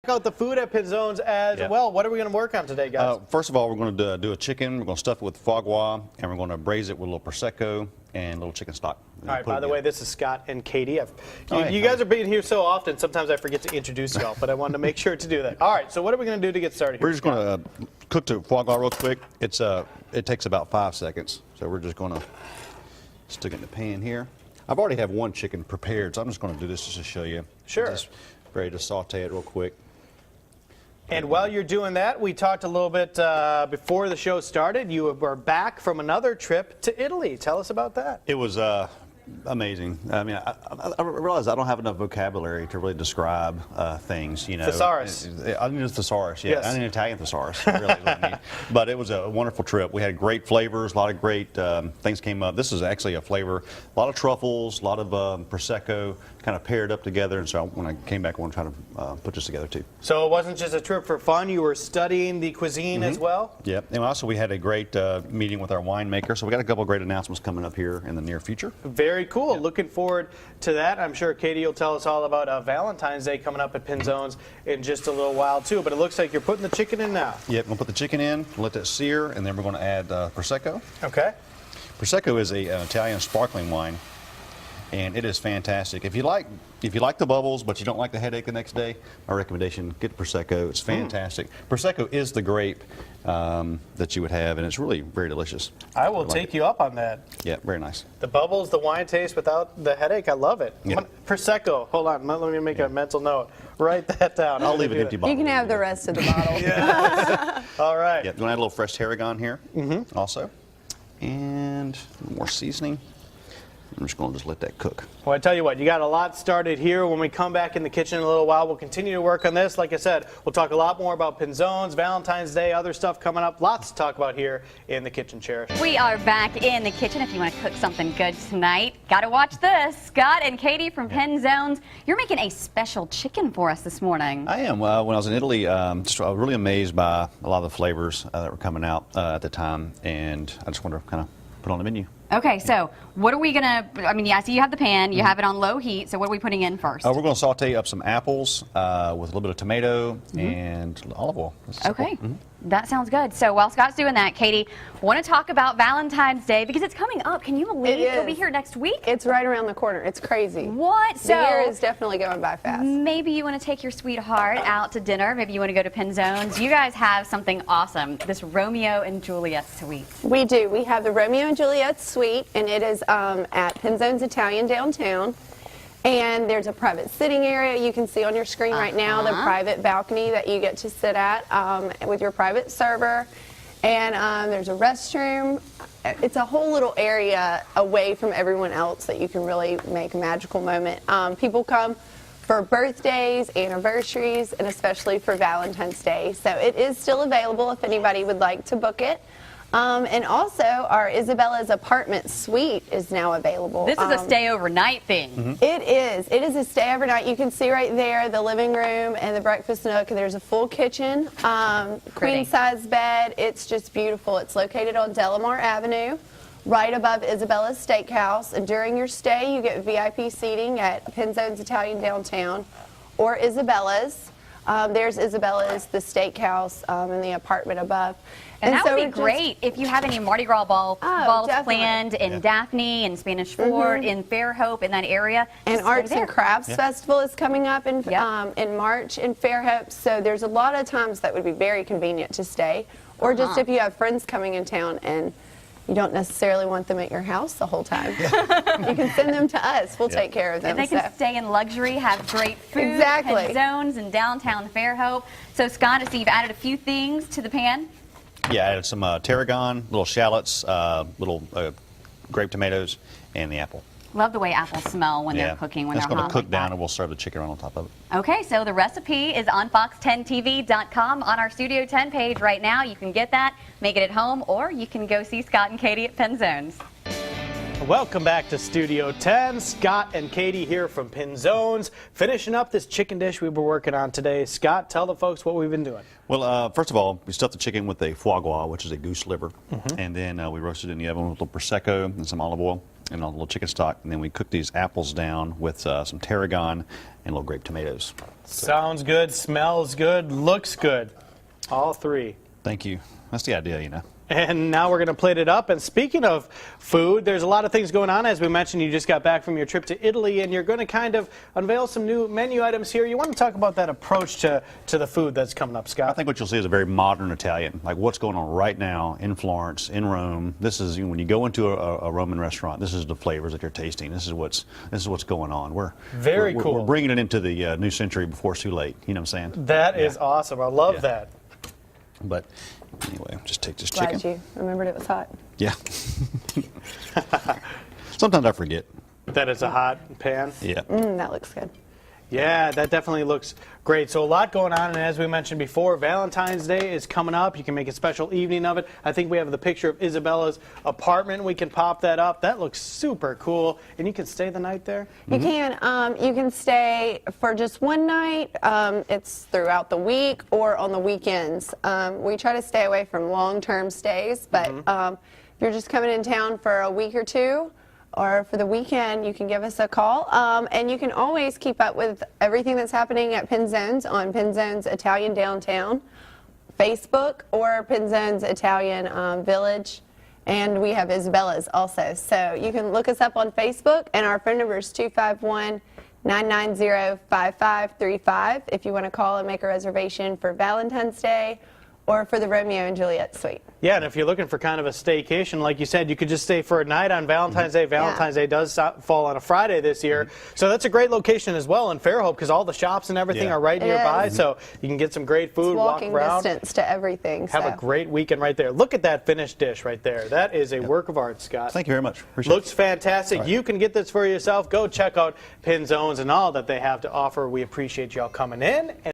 out the food at Pinzone's as well. What are we going to work on today, guys? First of all, we're going to do a chicken. We're going to stuff it with foie gras, and we're going to braise it with a little Prosecco and a little chicken stock. All right, by the way, this is Scott and Katie. You guys are being here so often, sometimes I forget to introduce y'all, but I wanted to make sure to do that. All right, so what are we going to do to get started here? We're just going to cook the foie gras real quick. It takes about 5 seconds, so we're just going to stick it in the pan here. I've already have one chicken prepared, so I'm just going to do this just to show you. Sure. Just ready to saute it real quick. And while you're doing that, we talked a little bit before the show started. You were back from another trip to Italy. Tell us about that. It was amazing. I mean, I realize I don't have enough vocabulary to really describe things. You know, thesaurus. I need a thesaurus. Yeah, yes. I need an Italian thesaurus. Really, is what I need. But it was a wonderful trip. We had great flavors. A lot of great things came up. This is actually a flavor. A lot of truffles. A lot of Prosecco. Kind of paired up together, and so when I came back, I want to try to put this together too. So it wasn't just a trip for fun; you were studying the cuisine as well. Yep, and also we had a great meeting with our winemaker. So we got a couple of great announcements coming up here in the near future. Very cool. Yep. Looking forward to that. I'm sure Katie will tell us all about Valentine's Day coming up at Pinzone's in just a little while too. But it looks like you're putting the chicken in now. Yep, we'll put the chicken in, let that sear, and then we're going to add Prosecco. Okay. Prosecco is an Italian sparkling wine, and it is fantastic. If you like the bubbles, but you don't like the headache the next day, my recommendation: get Prosecco. It's fantastic. Prosecco is the grape that you would have, and it's really very delicious. I will take you up on that. Yeah, very nice. The bubbles, the wine taste without the headache. I love it. Yeah. Prosecco. Hold on. Let me make a mental note. Write that down. I'll leave an empty bottle. You can have the rest of the bottle. Yes. All right. Yeah, you want to add a little fresh tarragon here also, and a little more seasoning. I'm just going to let that cook. Well, I tell you what, you got a lot started here. When we come back in the kitchen in a little while, we'll continue to work on this. Like I said, we'll talk a lot more about Pinzone's, Valentine's Day, other stuff coming up. Lots to talk about here in the kitchen chair. We are back in the kitchen. If you want to cook something good tonight, got to watch this. Scott and Katie from Pinzone's, you're making a special chicken for us this morning. I am. When I was in Italy, I was really amazed by a lot of the flavors that were coming out at the time, and I just wanted to kind of put on the menu. Okay, so what are we going to, I mean, yeah, I see you have the pan, you have it on low heat, so what are we putting in first? We're going to saute up some apples with a little bit of tomato and olive oil. Okay, that sounds good. So while Scott's doing that, Katie, want to talk about Valentine's Day because it's coming up. Can you believe it'll be here next week? It's right around the corner. It's crazy. What? The year is definitely going by fast. Maybe you want to take your sweetheart out to dinner. Maybe you want to go to Pinzone's. You guys have something awesome, this Romeo and Juliet suite. We do. We have the Romeo and Juliet suite, and it is at Pinzone's Italian downtown. And there's a private sitting area you can see on your screen right now, the private balcony that you get to sit at with your private server. And there's a restroom. It's a whole little area away from everyone else that you can really make a magical moment. People come for birthdays, anniversaries, and especially for Valentine's Day. So it is still available if anybody would like to book it. And also, our Isabella's apartment suite is now available. This is a stay overnight thing. It is. It is a stay overnight. You can see right there the living room and the breakfast nook. There's a full kitchen, queen size bed. It's just beautiful. It's located on Delamar Avenue, right above Isabella's Steakhouse. And during your stay, you get VIP seating at Pinzone's Italian Downtown or Isabella's. There's Isabella's, the Steakhouse, and the apartment above. And that would be great if you have any Mardi Gras balls planned in Daphne and Spanish Fort, in Fairhope, in that area. And Arts and Crafts Festival is coming up in March in Fairhope. So there's a lot of times that would be very convenient to stay. Or just if you have friends coming in town and you don't necessarily want them at your house the whole time. You can send them to us. We'll take care of them. And they can stay in luxury, have great food, zones in downtown Fairhope. So Scott, I see you've added a few things to the pan. Yeah, I added some tarragon, little shallots, little grape tomatoes, and the apple. Love the way apples smell when they're cooking, when they're hot. It's going to cook down, and we'll serve the chicken right on top of it. Okay, so the recipe is on fox10tv.com on our Studio 10 page right now. You can get that, make it at home, or you can go see Scott and Katie at Pinzone's. Welcome back to Studio 10. Scott and Katie here from Pinzone's, finishing up this chicken dish we were working on today. Scott, tell the folks what we've been doing. Well, first of all, we stuffed the chicken with a foie gras, which is a goose liver, and then we roasted it in the oven with a little Prosecco and some olive oil. and a little chicken stock, and then we cook these apples down with some tarragon and little grape tomatoes. Sounds good, smells good, looks good. All three. Thank you. That's the idea, you know. And now we're going to plate it up. And speaking of food, there's a lot of things going on. As we mentioned, you just got back from your trip to Italy, and you're going to kind of unveil some new menu items here. You want to talk about that approach to the food that's coming up, Scott? I think what you'll see is a very modern Italian, like what's going on right now in Florence, in Rome. This is, when you go into a Roman restaurant, this is the flavors that you're tasting. This is what's going on. We're cool. We're bringing it into the new century before it's too late. You know what I'm saying? That is awesome. I love that. But anyway, just take this Glad chicken. you remembered it was hot. Yeah. Sometimes I forget. That it's a hot pan. Yeah. That looks good. Yeah, that definitely looks great. So a lot going on, and as we mentioned before, Valentine's Day is coming up. You can make a special evening of it. I think we have the picture of Isabella's apartment. We can pop that up. That looks super cool. And you can stay the night there? You can. You can stay for just one night. It's throughout the week or on the weekends. We try to stay away from long-term stays, but if you're just coming in town for a week or two, or for the weekend, you can give us a call. And you can always keep up with everything that's happening at Penzone's on Penzone's Italian Downtown, Facebook, or Penzone's Italian Village. And we have Isabella's also. So you can look us up on Facebook, and our phone number is 251-990-5535 if you want to call and make a reservation for Valentine's Day or for the Romeo and Juliet suite. Yeah, and if you're looking for kind of a staycation, like you said, you could just stay for a night on Valentine's Day. Valentine's Day does fall on a Friday this year. So that's a great location as well in Fairhope because all the shops and everything are right nearby. So you can get some great food, walk around. Walking distance to everything. Have a great weekend right there. Look at that finished dish right there. That is a work of art, Scott. Thank you very much. Appreciate Looks fantastic. You can get this for yourself. Go check out Penzone's and all that they have to offer. We appreciate y'all coming in.